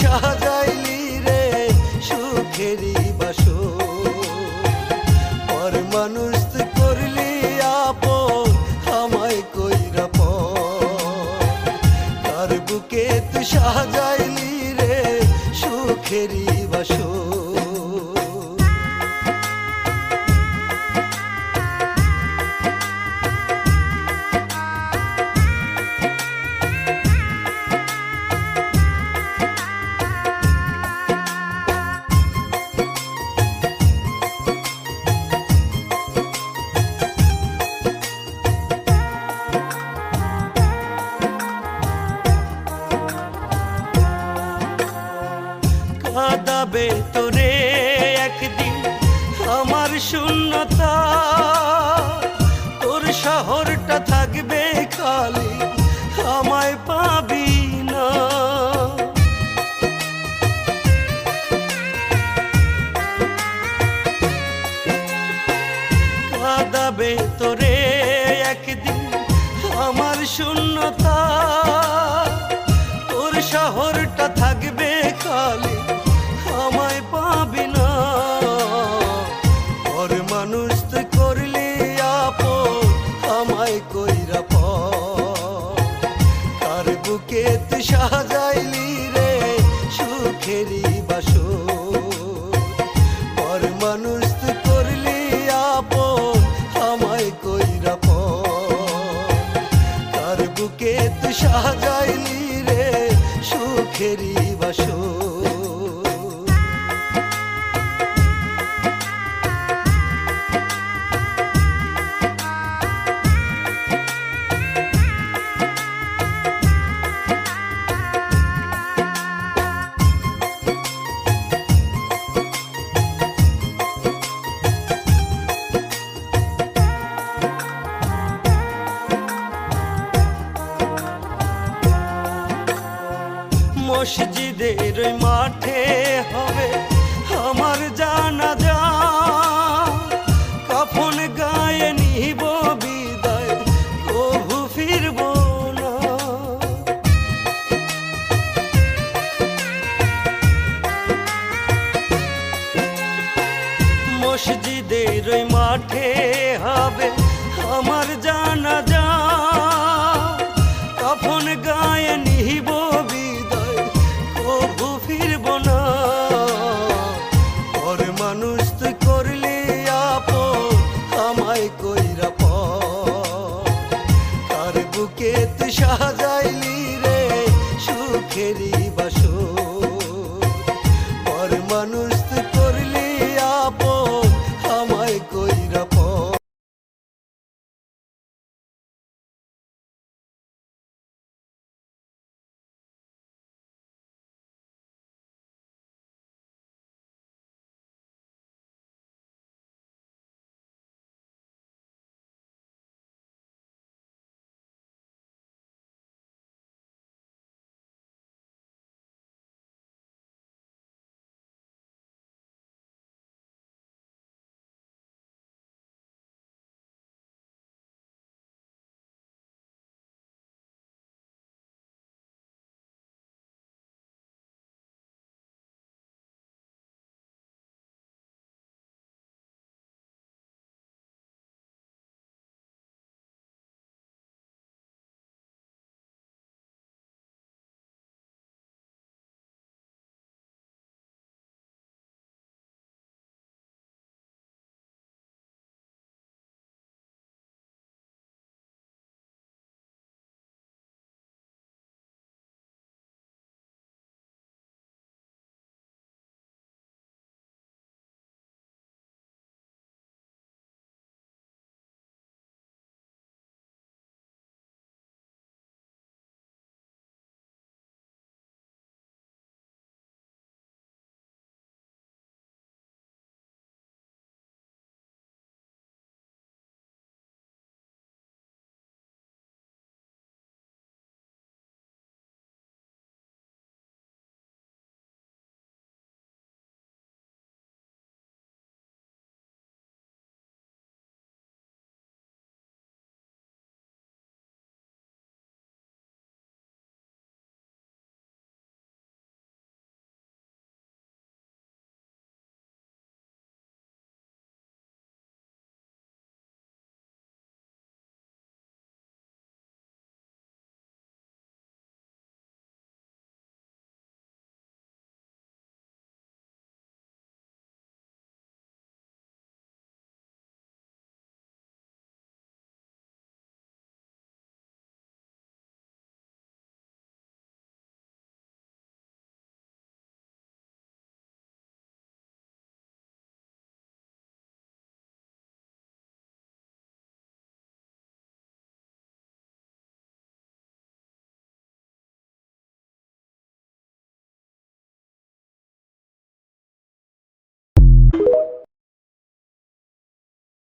সাজাইলি রে সুখেরই বাসর। পর মানুষ তুই করলি আপন আমায় কইরা পর। তার বুকে তুই সাজাইলি রে সুখেরই বাসর। কাঁদাবে তোরে একদিন আমার শূন্যতা, তোর শহরটা থাকবে খালি আমায় পাবি না। কাঁদাবে তোরে একদিন আমার শূন্যতা, তোর শহরটা থাকবে খালি আমায় পাবি না। ওর মানুষ তুই করলি আপন আমায় কইরা পর। কার বুকে তুই সাজাইলি রে সুখেরই বাসর। ওর মানুষ তুই করলি আপন আমায় কইরা পর। কার বুকে তুই সাজাইলি রে সুখেরই বাসর। মসজিদের ওই মাঠে হবে আমার জানাজা, কাফন গায়ে নিব বিদায় কভু ফিরব না। মসজিদের ওই মাঠে হবে আমার জানাজা, কাফন গায়ে নিব বিদায় কভু ফিরব না। ওর মানুষ তুই করলি আপন আমায় কইরা পর। কার বুকে তুই সাজাইলি রে সুখেরই বাসর।